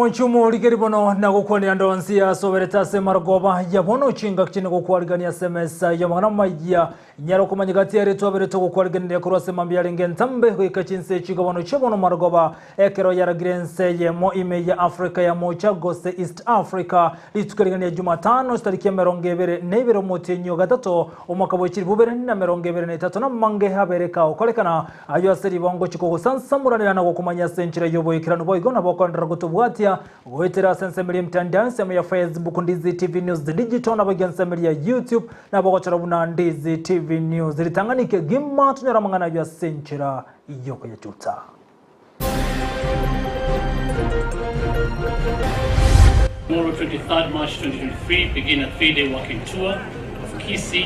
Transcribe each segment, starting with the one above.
Monchumo ligeribono na gukwani ndonsia sobereta se margoba yabono chinga kine gukwarigania semesa yamana Amayia nyaro kumanyigati ari tobereto gukwarigania kurose mambya lengentambe kwikachinse chigobono chebono margoba ekero yaragrense Eyemo Imeya Africa ya mocha gose East Africa litukarigania Jumatano tariki ya 22 motenyo gatatu umwaka bw'ekiri 2023 na mange habereka okolekana ayo aseri bongo chiko sansamuranira na gukumanya senchira yoboyekirano boyigona bokondra gutubwatia wetera sensemeli mtandansi ya Facebook Ndizi TV News digital na bagensemeli ya YouTube na bogochara buna Ndizi TV News litanganike gimma tunyara mangana ya senchira yoko ya chuta. Tomorrow, 23rd March 2023, begin a 3-day walking tour of Kisii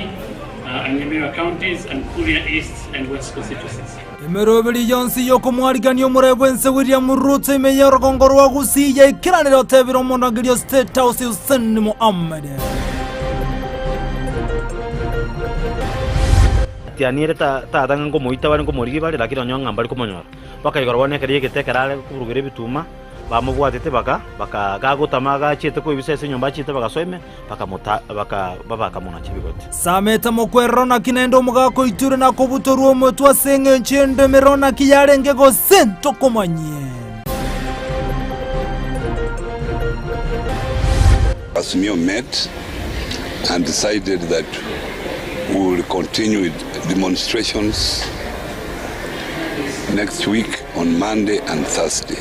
and Nyamira Counties and Kuria East and West constituencies. Emerobeli yonsi yoko mwarigani Vincent William Ruto imeyora kongoro wa Gusii ya ikiranira otebiro monagilio State House Hussein Muhammad. Tianire ta ngo moita bari ngo morigi bari lakini onyanga mbali komonyora. Baka igorwane kariye getekerale kurugire bituma bamubwatete baka gagutamaga chite ko ibisese nyomba chite bagasoime baka mona chibigote sameta mokwerona kinendo mugako iture na kobutoruo motwa senge nchende merona kiyarenge go sento komanye Asmio met and decided that we will continue with demonstrations next week on Monday and Thursday.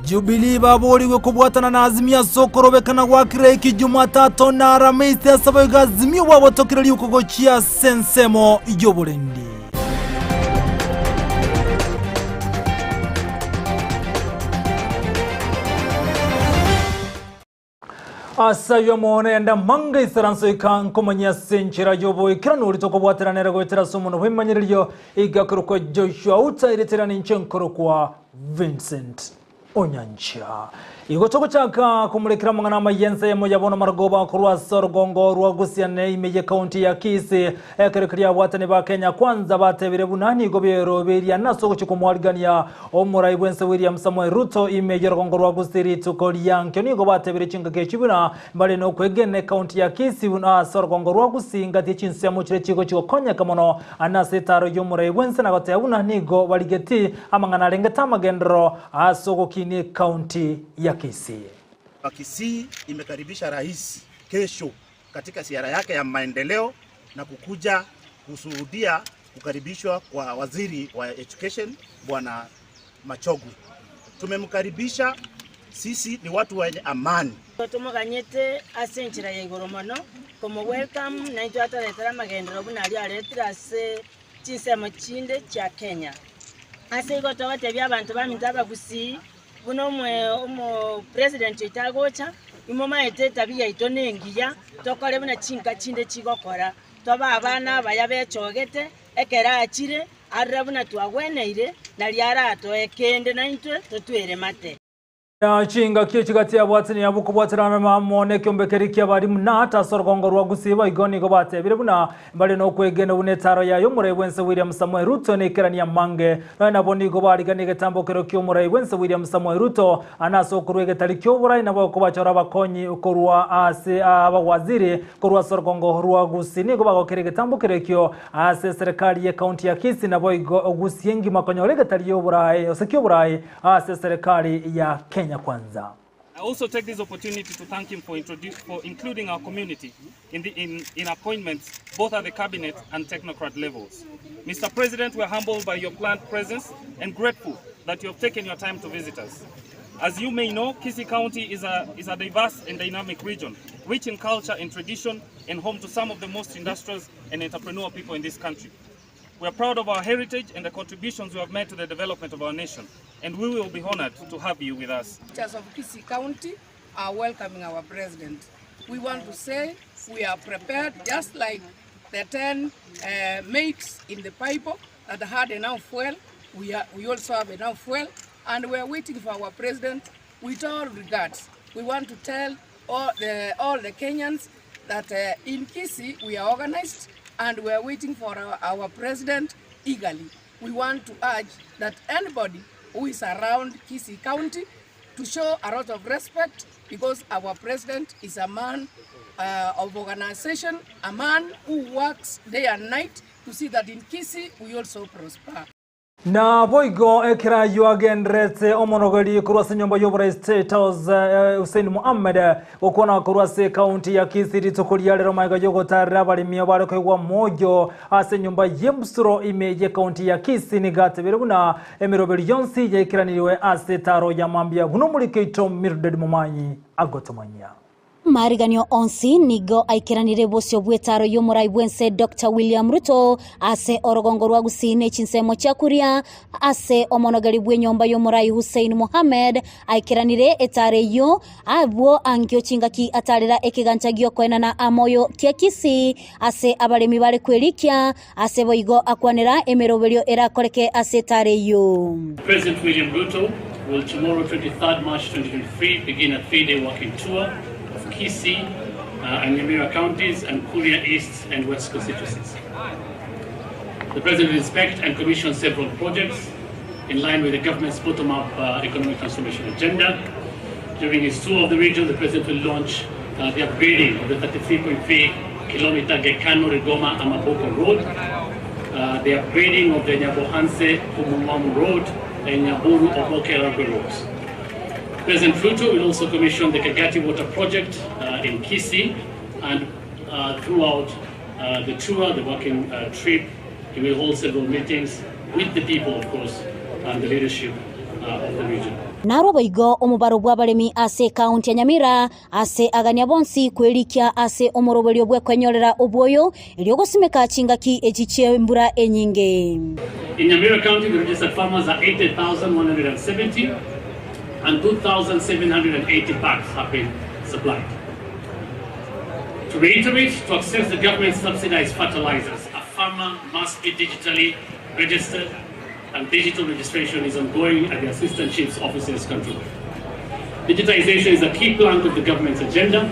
Jubilee baboriwe kubwatana na Azimia sokorobekana gwakire iki Jumatatu na Aramisi asabaye Azimia wabotokirali ukogochia sensemo yoburendi. Asayo mone enda manga isaranso ikan komanya senchira yobo ikirano urito kubwatana nera gwetera somuno wimanyiryo igakuruko Joshua Auta iretera ninchenkoro kwa Vincent Onyancha. Igotoko chaka kumulikira mangana Ensa Eyemo yabono margoba kurwa sorgongo rwa Gusii and Nyamira County ya Kisii ekerekria watane ba Kenya kwanza batebire bunani gobero beria naso chikumwarigania omurai Vincent William Ruto imeyera gongo rwa Gusii tukoliyanke nigo batebire chinga kechibuna mbale no kwegene county ya Kisii una sorgongo rwa Gusii ngati chinse amuchire chigo chikokonya kamono anasetaro yomurai Vincent nagote abuna nigo baligeti amangana lengeta magendro asogo kini county ya Kisii. Kisii imekaribisha rais kesho katika ziara yake ya maendeleo na kukuja kushuhudia kukaribishwa kwa waziri wa education Bwana Machogu. Tumemkaribisha, sisi ni watu wenye amani. Tumuganyete asenchira ya igoromono como welcome na ito ataletera magendero bunali aletera se chisemo chinde cha Kenya. Ase igotowa tebya abantu baminta Gusii buno umu president itagocha imoma eteta biya itonengiya tokole buna chinka chinde chigokora toba abana bayabechogete ekera achire arra buna twagweneire na liara to ekende na intwe totwere mate chinga kichigati ya bwatini ya buku bwatirana mamone kyombekeriki abari munata sorgongo rwa Gusii igoni go batebire buna mbale no kwegene unetaro ya yomurai Vincent William Ruto nekerania mange na boni go bari ganige tambokero kyomurai Vincent William Ruto anaso kurwege talikyo burai na bako bachora bakonyi ukorwa ase abawaziri kurwa sorgongo rwa Gusii nigo bagokerege tambokero kyo ase serikali ya county ya Kisii na boigo Gusii ngi makonyorege taliyo burai osekyo burai ase serikali ya Kenya. I also take this opportunity to thank him for including our community in appointments both at the cabinet and technocrat levels. Mr. President, we are humbled by your planned presence and grateful that you have taken your time to visit us. As you may know, Kisii County is a diverse and dynamic region, rich in culture and tradition and home to some of the most industrious and entrepreneurial people in this country. We are proud of our heritage and the contributions we have made to the development of our nation, and we will be honored to have you with us. Teachers of Kisii County are welcoming our president. We want to say we are prepared, just like the 10 mates in the pipe that had enough fuel. We also have enough fuel, and we are waiting for our president with all regards. We want to tell all the Kenyans that in Kisii we are organized, and we are waiting for our president eagerly. We want to urge that anybody who is around Kisii County to show a lot of respect, because our president is a man of organization, a man who works day and night to see that in Kisii we also prosper. Na boigo ekira yuagendrete omonogari kurwase nyomba yobora State House Hussein Muhammad okona kurwase county ya Kisii tokolia lero maiga yogotara balimi abale kwegwa mojo ase nyomba yemsuro imeje county ya Kisii nigate biruna emiroberi yonsi yekiraniriwe ase taro ya mambia buno mulikeito Mildred Mumanyi agotomanya Mariganio onsi nigo aikiranire bosyo bwetaro yomurai bwense Dr. William Ruto ase orogongo rwa Gusii nechinsemo chakuria ase omonogari bwenyomba yomurai Hussein Muhammad aikiranire etare yo abwo angyo chingaki atarira ekiganchagio kwena na amoyo kia Kisii ase abalemi bale kwerikia ase boigo akwanera emeroberio erakoreke ase tare yo. President William Ruto will tomorrow 23rd March 2023 begin a 3-day walking tour Kisii and Nyamira Counties and Kuria East and West constituencies. The President will inspect and commission several projects in line with the government's bottom-up economic transformation agenda. During his tour of the region, the President will launch the upgrading of the 33.3-kilometer Gekano-Rigoma Amaboko Road, the upgrading of the Nyabohanse-Kumumwamu Road and Nyaburu-Oboke roads. President Ruto will also commission the Kagati Water Project in Kisii, and throughout the tour, the working trip, he will hold several meetings with the people, of course, and the leadership of the region. Naro boigo omubaro bw'abalemi ase county ya Nyamira ase agania bonsi kwerikia ase omoroberio bwe kwenyorera obwoyo eliogosimeka chingaki echiche mbura enyinge. In Nyamira County, the registered farmers are 80,170. and 2,780 bags have been supplied. To reiterate, to access the government subsidized fertilizers, a farmer must be digitally registered, and digital registration is ongoing at the Assistant Chief's office's control. Digitization is a key plank of the government's agenda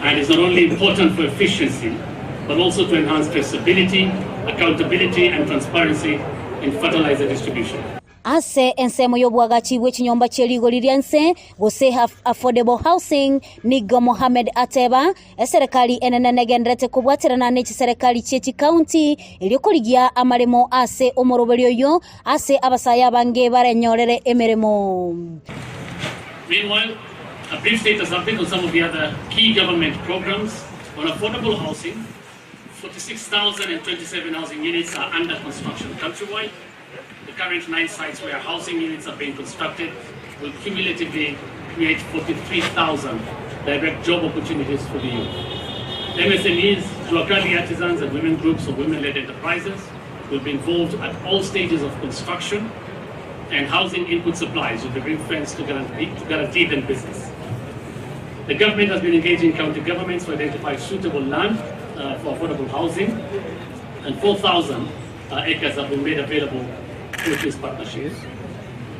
and is not only important for efficiency, but also to enhance traceability, accountability, and transparency in fertilizer distribution. Ase ensemo yobwagachi wechinyomba cheligo lirianse gose affordable housing nigo Mohamed Ateba eserikali enenegendrete kubwatirana nechi serikali chechi county iliyokoligia amaremo ase omoroberio yo ase abasaya bange barenyorere emeremo. Meanwhile, a brief status update on some of the other key government programs. On affordable housing, 46,027 housing units are under construction countrywide. The current 9 sites where housing units are being constructed will cumulatively create 43,000 direct job opportunities for the youth. MSMEs, locally artisans and women groups or women-led enterprises will be involved at all stages of construction, and housing input supplies will be ring-fenced to guarantee them business. The government has been engaging county governments to identify suitable land for affordable housing, and 4,000 acres have been made available through these partnerships.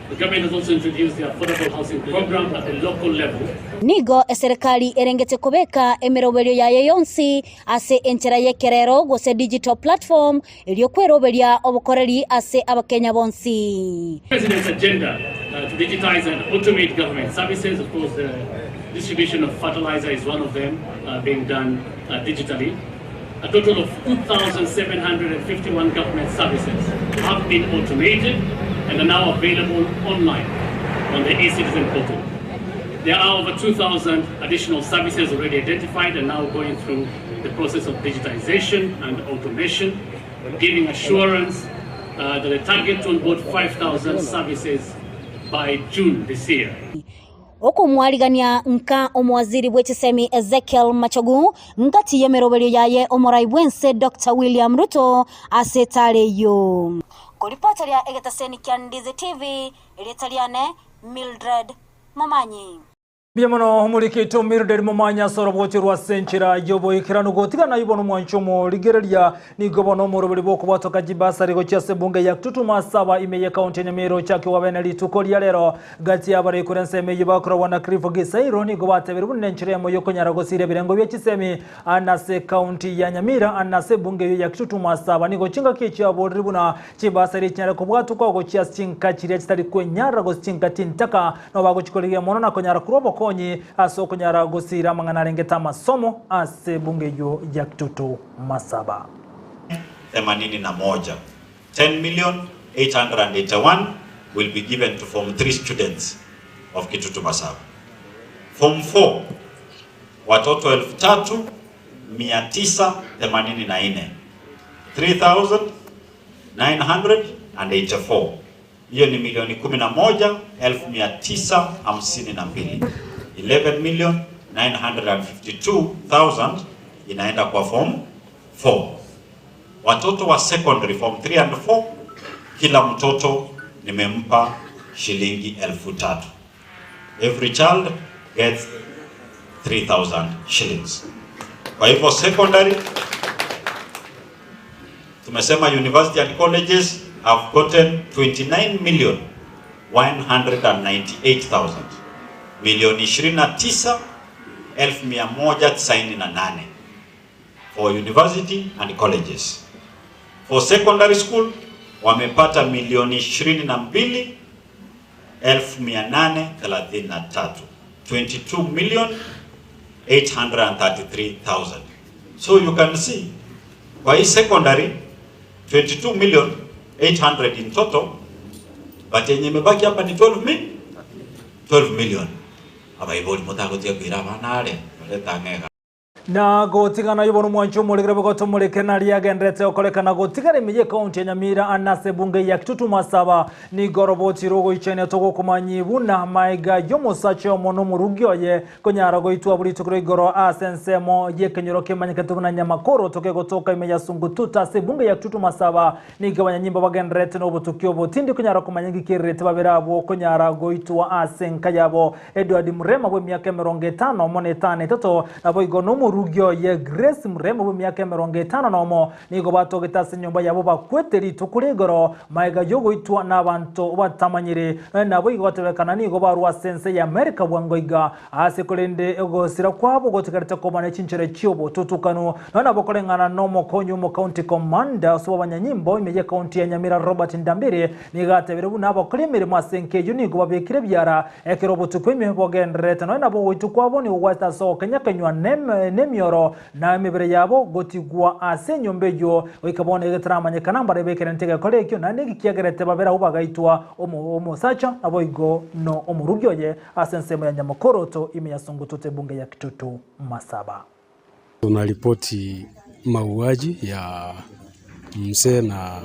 The government has also introduced the affordable housing program at the local level. Nigo eserikali erengete kubeka emeroberio ya yonsi ase enchera yekerero gose digital platform iliyokweroberia obukoreri ase abakenya bonsi. President's agenda to digitize and automate government services. Of course, the distribution of fertilizer is one of them being done digitally. A total of 2,751 government services have been automated and are now available online on the e-citizen portal. There are over 2,000 additional services already identified and now going through the process of digitization and automation, giving assurance that the target to onboard 5,000 services by June this year. Oko mwaligania nka omwaziri bwechisemi Ezekiel Machogu ngati yemeroberio yaye omorai bwense Dr. William Ruto asetale yo. Kuripota ya egetaseni kia Ndizi TV ilitaliane Mildred Mumanyi. Biamono umurikito miruderi mumanya soroboti rwa senchira yobo ikirano gotigana ibono mwanchomo ligereria ni gobono murobiri boko batoka jibasa rigo cyase bunge ya tutuma saba imeye county Nyamiro cyake wabenali tukolia lero gati yabare kurense imeye bakora wana krifo gisairo ni gobate birubune nchiremo yoko nyaragosire birengo byekisemi anase county ya Nyamira anase bunge ya tutuma saba ni gochinga kichi aboribuna chibasa ri cyane ko bwatuko go cyase chinka kiri kitari ko nyarago chinka tintaka no bagochikoliye mono na konyara kurobo konyi aso kunyara Gusii mangana rengeta masomo ase bunge yo ya Kitutu Masaba 81 10,881 will be given to Form 3 students of Kitutu Masaba. Form 4 watoto 3,984 3,984. Hiyo ni milioni 11,952. 11,952,000 inaenda kwa Form 4. Watoto wa secondary Form 3 and 4 kila mtoto nimempa shilingi 3,000. Every child gets 3,000 shillings. Kwa hivyo secondary tumesema university and colleges have gotten 29,198,000. Milioni 29,198 for university and colleges. For secondary school wamepata milioni 22,833, 22,833,000. So you can see kwa hii secondary 22,800,000 in total, but yenye imebaki hapa ni 12 million. Abaiboli motagotia kwira banare letangega na gotigana yobono mwancho mulegere bogoto mulekena liagendete okolekana gotigare mije county ya Nyamira anase bunge ya Kitutu Masaba ni goroboti rogo ichene togo kumanyi buna maiga yomusache omono murugyoye konyara goitwa buri tukro igoro asensemo yekenyoroke manyiketu na nyamakoro toke gotoka imeya sungututa se bunge ya Kitutu Masaba ni gabanya nyimba bagendete no botukyo botindi konyara kumanyi kirete babirabo konyara goitwa asenka yabo Edward Mrema bwe myaka 50 monetane toto nabo igono rugyo ye Grace Mrema bwe myaka 50 nomo nigo batogeta nyumba yabo bakweteri tukuregoro maiga yogo itwa nabantu batamanyire nabo igotebekana nigo barwa sense ya America bwangoiga asekolende egosira kwabo gotekarita komane chinchere cyobo tutukano nabo kolengana nomo konyu mo county commander so banyanyimbo imeye county ya Nyamira Robert Ndambire nigatebere bunabo kolemere masenke yunigo babekire byara ekerobo tukweme bogendrete nabo witukwabo ni wata so kanyakanywa nemioro na mibere yabo gotigwa ase nyombejo ikabone getramanye kanamba rebekere ntege kolekyo na negi kiagerete babera ubagaitwa omo sacha aboigo no omurugyoye asensemo ya Nyamakoroto imeyasungutute bunge ya Kitutu Masaba. Tunaripoti mauaji ya mzee na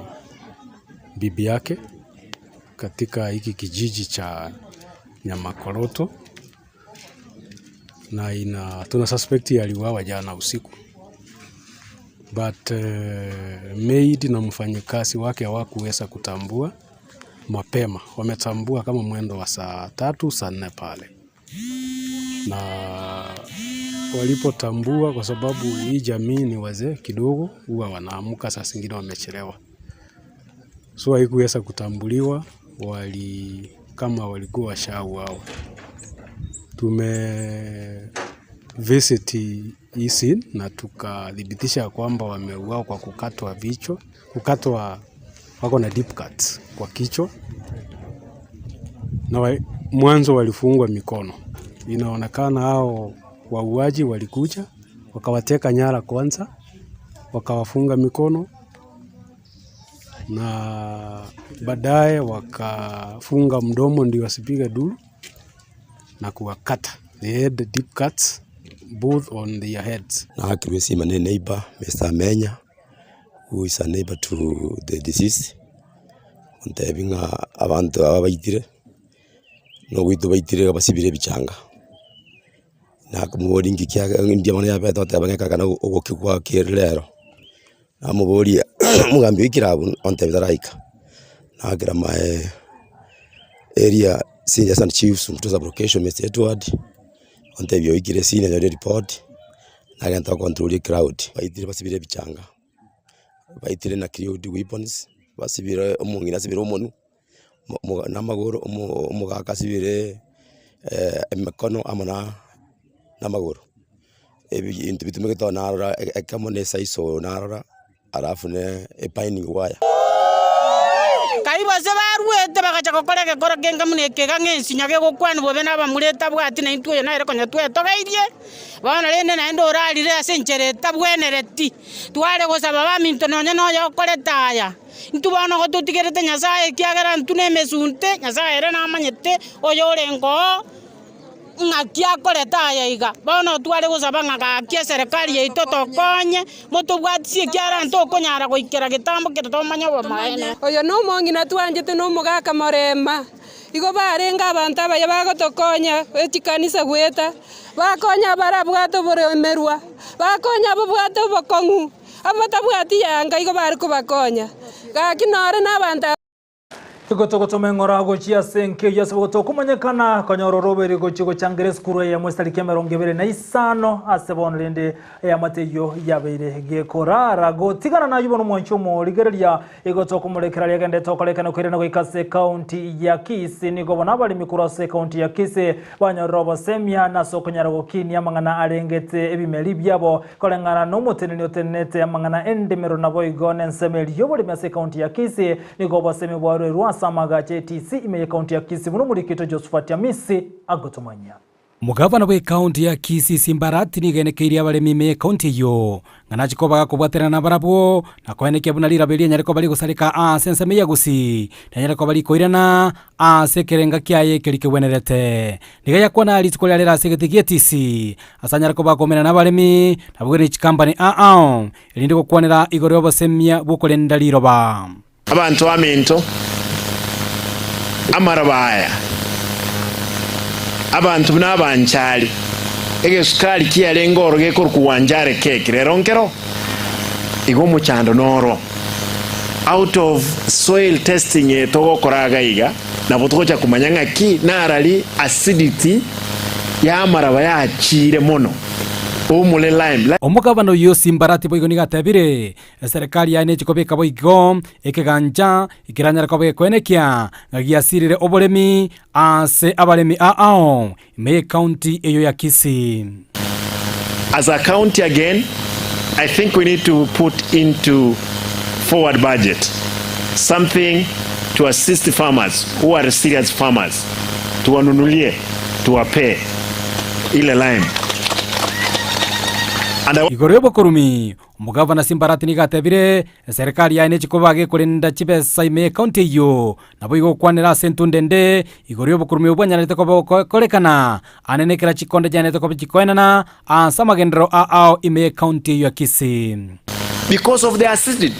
bibi yake katika hiki kijiji cha Nyamakoroto na tuna suspect aliuawa jana usiku, but maid na mfanyikazi wake hawakuweza kutambua mapema. Wametambua kama mwendo wa saa 3 saa 4 pale, na walipotambua, kwa sababu hii jamii ni wazee kidogo, huwa wanaamka saa zingine wamechelewa, so haikuweza kutambuliwa kama walikuwa washauawa. Visit hii scene na tukadhibitisha kwamba wameuawa kwa kukatwa vichwa, wako na deep cuts kwa kichwa, na mwanzo walifungwa mikono. Inaonekana hao wauaji walikuja wakawateka nyara kwanza, wakawafunga mikono na baadaye wakafunga mdomo ndio wasipige duru na kuwakata. They had the deep cuts both on their heads. Na Kisii my neighbor, Mr. Amayia, who is a neighbor to the deceased. Having abantu abaitire no witu baitire basibire bichanga. Na kumubori ngikia ndia mwana ya beto tabanga kana ogokigwa kirero. Na mubori mugambi wikirabu ontebitaraika. Na gira my area senior chiefs mtoza location Mr. Edward ontebio ikire sine nyore report na gento control crowd baitire basibire bichanga baitire na crowd weapons basibire omungina sibire omonu namagoro omugaka sibire emekono amana namagoro ebintu bitumike to narora ekamone saiso narora arafu ne epining wire kaibo se baruete bagacha gokorege kora kenga muneke gangensi nyage gokwana bobe naba mureta bwati na intuyo na erekonya twetogairie bana rene na endo rarire asenchere tabwenereti tware gosaba baminto nonya noyo koretaya intu bana gotutigerete nyasaye kiagera ntune mesunte nyasaye rena amanyete oyorengo ngakia koretaya iga bana tware gosaba ngagakia serikali yeito tokonye motobwatsie kiara nto konyara goikera gitambo kitotomanya bamaene oyo no mongina twanjete no mugaka morema igo barenga abantu abaye bagotokonya echikanisa gweta bakonya barabwato boremerwa bakonya bobwato bokongu abatabwati yanga igo bari kubakonya gakinore n'abantu Igotogotome ngora gochia senke yaseboto kumanyekana kanyororobere gochigo changere skuru ya mwestali kemerongevere na isano asebonrende ya mateyo yabeire gekorara gotigana na yubono mwanchomo ligereria igotokumulekera yagende tokolekana kwirena goikase county ya Kisii ni gobona bali mikurase county ya Kisii banyorobo semia na sokonyara gokini amangana arengete ebimeli byabo kolengana no muteneni otenete amangana endemero nabo igone nsemeli yobole mase county ya Kisii ni gobo semi bwarwe samaga TC imeye county ya Kisii muno muri kito Josephat Amisi agotomanya Mugavana we county ya Kisii Simbarati nigenekeria abaremi me county yo ngana chikobaga kubwaterana na barabo na kweneke bunalira belia nyareko bali gusarika sense meya Gusii na nyareko bali koirana sekerenga kiaye kelike wenerete nigaya kwana alitikola lera segetikie TC asanyareko bakomera na baremi na bugere company elinde kokwanera igoro bosemia bukolenda liroba abantu aminto amarabaya abantu n'abanchali egesukali kialenga oroge kuwanjare kekire ronkero igo muchando noro out of soil testing etogo koraga iga na botoja kumanyanga ki narali acidity ya marabaya achire mono omule lime omugavano yo Simbarati boigo nigatebire serikali ya nechikobeka boigo ekeganja ikiranyara kobe kwenekia ngagiasirire oboremi ase abaremi me county eyo ya Kisii. As a county again, I think we need to put into forward budget something to assist farmers who are serious farmers, tuwanunulie, tuwape ile lime. Igorebo korumi umugavana Simbarati nigatebire serikali ya nechikobage kulinda chibesa ime county yo nabo igo kwanera sentundende igorebo korumi ubwanyarete kolekana anenekera chikonde janete ko chikoenana ansamagendero ime county ya Kisii because of the acidity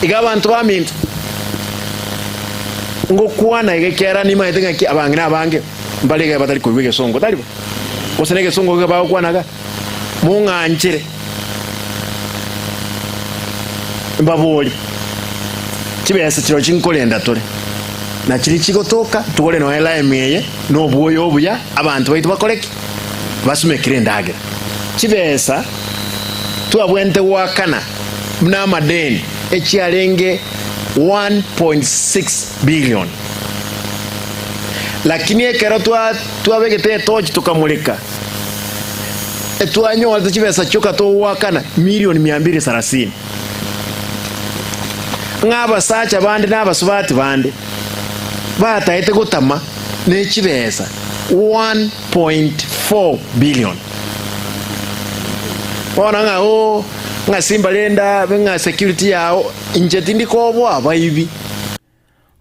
igabantu baminto ngokwana igekera ni maitenga ki abangina abange mbalige batali kubige songo talibo osenege songo ke bawo kwanaga munganchire mbaboli kibese kiro chinkolenda tole na kiri kigotoka tole no ela emeye no bwoyo obuya abantu baitu bakoleki basume kirendage kibesa tuabwente wakana mna madeni ekialenge 1.6 billion lakini ekero tuabegete tochi tukamulika etuanyo walta chibesa choka to wakana milioni 230 ngaba sacha bande n'abasubati bande bataite gutama ne chibesa 1.4 billion ona nga Simbalenda benga security yao injetindi kobo abaibi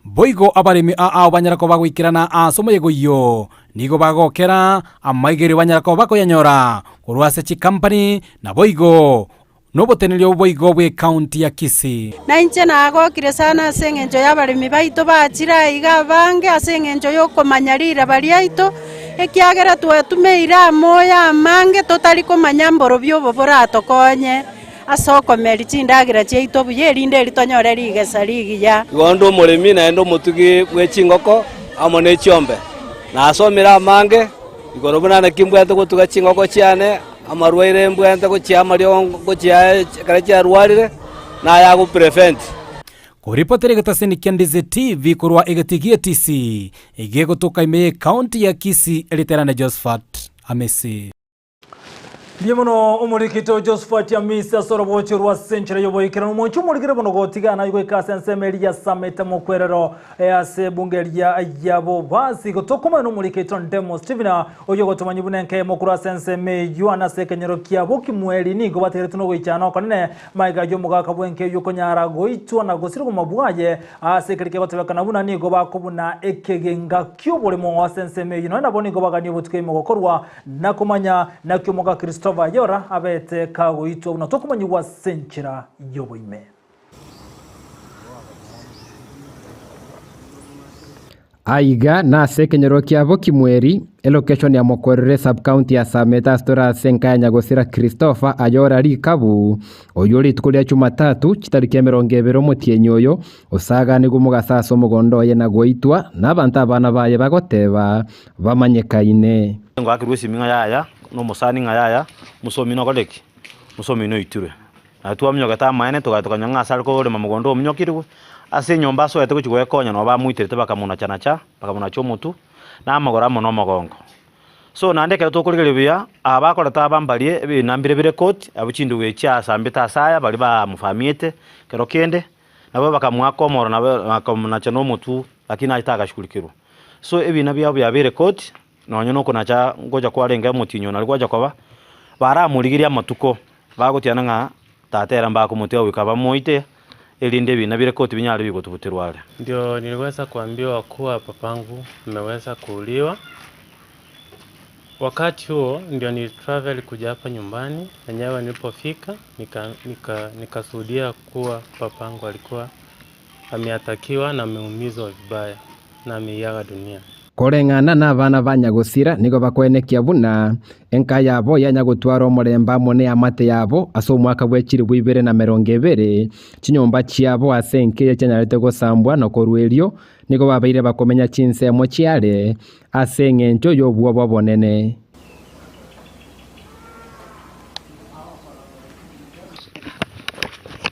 boigo abaremi banyarako bagwikirana asomoyego yo nigo bagokera amaigeri banyarako bakoyanyora kurwase chi company na boigo nobotenelio boigo bwe county ya Kisii na inche nagokire sana sengenjo y'abaremi baito bachira iga bange asengenjo yo komanyarira bali aito ekiagera tumeira moya amange totali komanyamboro byo boratokonye asoko meri chindagira cheito buyerinde litonyore ligesa ligiya gondo murimi na endo mutugi bwe chingoko amone chiombe na asomera mange igoro buna kimbwete gutugacinga ko cyane amarwaire mbwente ko cyamario ko kare cyarwarire na ya go prevent kuripotera gataseni Ndizi TV kurwa igatigie TC ige gutuka ime county ya Kisii eliterana Josephat Amesi Biemono umurikito Josephat Amesi asoroboche rwa senchira yoboyikira umunchu umurikire bono gotigana yuko ikasensemeri ya sameta mukwerero ase bungeria yabo basi gotokoma no umurikito Ndemo Steven oyo gotomanyi bunenke mukura senseme yuana sekenyero kiabo kimweli ni gobatere no goichana konene maiga yo mugaka bwenke yuko nyara goitwa na gosiri kumabwaye ase kirike gotebekana buna ni goba kubuna ekegenga kyobole mo senseme yuno na boni gobagani butwe mo gokorwa nakumanya nakyo muga Christopher Yora abete kago ito unatokumanyi wa senchira yoboime Aiga na sekenyero kiabo kimweri location ya Mokwerere sub county ya Sameta stora senkanya gosira Christopher Ayora Rikabu oyori tukulia Jumatatu kitariki 20 mutyenyoyo osaga ni gumugasaso mugondo ye nagoitwa n'abantu abana baye bagoteba bamanyekaine ngwakirusi minga yaya no musani ngayaya musomi no koleki musomi no iture atwa mnyoga ta maene tugatoka nyanga asal ko le mamugondo omnyokirwe ase nyomba so yete kuchigwe konya no ba muitirete bakamuna chanacha bakamuna chomutu na amagora mono mogongo so nande kero tokuligerebia abakora tabambalie ebinambire bire court abuchindu wecha sambita saya bali ba mufamiete kero kende nabo bakamwako moro nabo bakamuna chano mutu lakini aitaka shukulikirwa so ebina byabo yabire court nonyo no kunacha ngoja kwarenga mutinyo nalikuja kwaba baramuligiria matuko bagotiana nga tatera mbako muteo wikaba moite elinde bina bire koti binyali biko tubutirwale. Ndio niliweza kuambiwa kuwa papangu mmeweza kuuliwa. Wakati huo ndio ni travel kuja hapa nyumbani, enyewe nilipofika nikashuhudia kuwa papangu alikuwa ameatakiwa na ameumizwa vibaya na ameiaga dunia. Korengana na bana banyagusira nigo bakwenekia buna enka yabo yanyagutwaro muremba mone amate yabo aso mwaka bwekiri bwibere na 20 chinyomba chiabo asenke cyanyarete gosambwa no korwelio nigo babaire bakomenya chinsemo chiare aseng'encho yobwo babonene.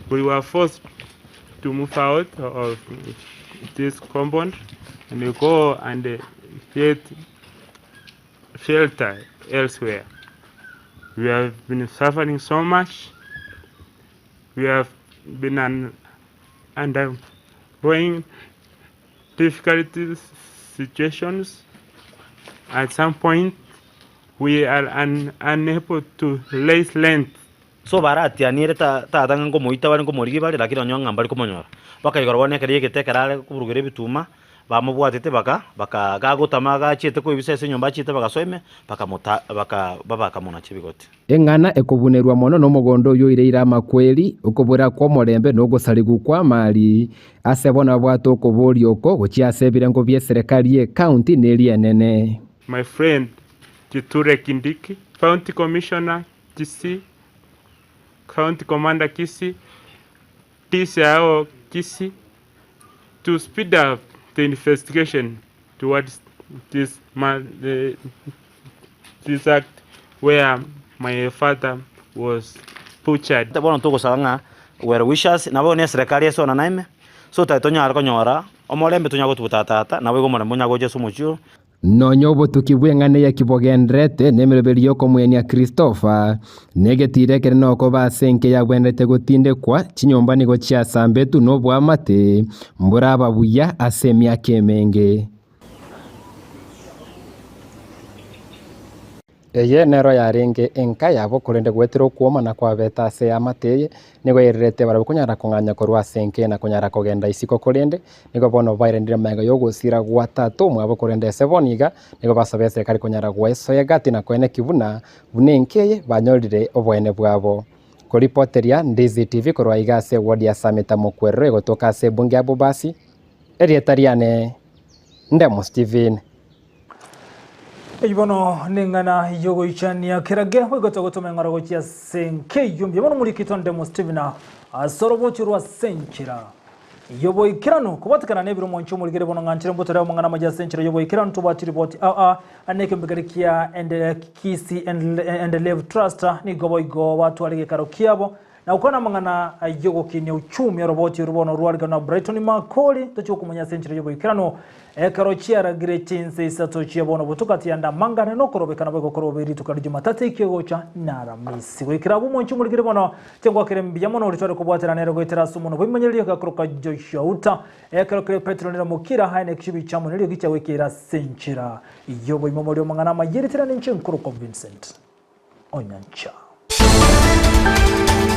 We were forced to move out of this compound and we go and get shelter elsewhere. We have been suffering so much. We have been undergoing difficult situations. At some point, we are unable to raise rent. So barati anire ta ngo moita bari ngo morigi bari lakini onyanga mbali komonyora baka igorwane kare yegetekerale kuburugere bituma bamubwatete baka gagotamaga chete ko ibisese nyomba chete bagasoime baka kamuna chibigote engana ekobunerwa mono no mugondo yo ireira makweli ukobura kwa morembe no gusarigu kwa mali asebona bwato kobori oko gochiasebire ngo bye serikali ye county neri nene. My friend Kiture Kindiki, County Commissioner Kisii, County Commander Kisii, TCIO Kisii, to speed up the investigation towards this act where my father was butchered. Bono tuko salanga were wishes na bone serikali yeso na naime so taitonya arko nyora omolembe tunyago tubutata na bego mona munyago Jesu muchu nonyobo tukibwengane ya kibogendrete nemereberio komwenia Christopher negetire kere noko basenke ya bwendete gutinde kwa chinyomba nigo chia sambetu no bwamate mburaba buya asemia kemenge. Eye nero yaringe enka yabo kurende gwetero kuoma na kwa beta se amateye nigo yerete bara kunyara kunganya korwa senke na kunyara kogenda isiko kurende nigo bono bairendire mega yo gusira gwatatu mwabo kurende seboniga nigo basabese kari kunyara gweso yagati na kwene kibuna bunenkeye banyorire obwene bwabo. Kuripoteria Ndizi TV korwa igase wodi ya Sameta Mokwerere gotoka se bunge abo basi erietariane Ndemo Steven. Ibono ningana yogo ichania kirage wegoto gotomengara gochia senke yumbi bono muri kitonde Ndemo Steven asorobo chirwa senchira yobo ikirano kubatikana nebiro moncho muligere bono nganchire mbotera mungana maja senchira yobo ikirano tubati report aneke mbigarikia and Kisii and Live Trust ni gobo igo watu alige karo kiabo na ukona mangana yogo kinya uchumi roboti rubono ruarga na Brighton makoli tocho kumanya senchira yobo ikirano karo chiara grechinse isato chiabono butukati anda mangana no korobekana bego koroberi tukari jumatatu ikigocha naramisi wikirabu moncho muligere bono tengwa kirembi yamono ritware kubwatera nero goitera sumuno bimanyiriye gakruka Auta karo kire petronera mukira haine kishibi chamo nero gicha wekera senchira yobo imomori mangana mayiritira ninche nkuru Vincent Onyancha.